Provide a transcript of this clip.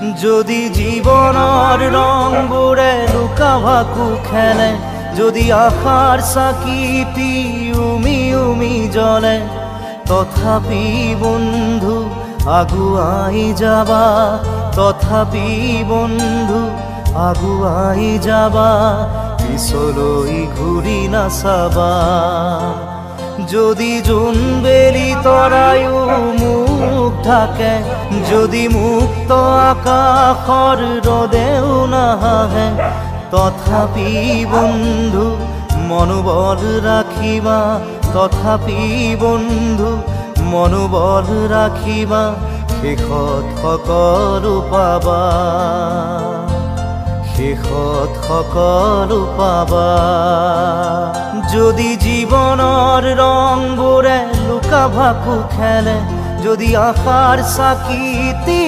যদি জীৱনৰ ৰংবোৰে লুকা ভাকু খেলে, যদি আশাৰ চাকিটি উমি উমি জ্বলে, তথাপি বন্ধু আগুৱাই যাবা, তথাপি বন্ধু আগুৱাই যাবা, পিছলৈ ঘূৰি নাচাবা। যদি জোনবেলি তৰায়ো মুখ ঢাকে, যদি মুক্ত আকাশৰ ৰদেও নাহে, তথাপি বন্ধু মনোবল ৰাখিবা, তথাপি বন্ধু মনোবল ৰাখিবা, শেষত সকলো পাবা, শেষত সকলো পাবা। যদি জীৱনৰ ৰংবোৰে লুকা ভাকু খেলে, যদি আশাৰ চাকিটি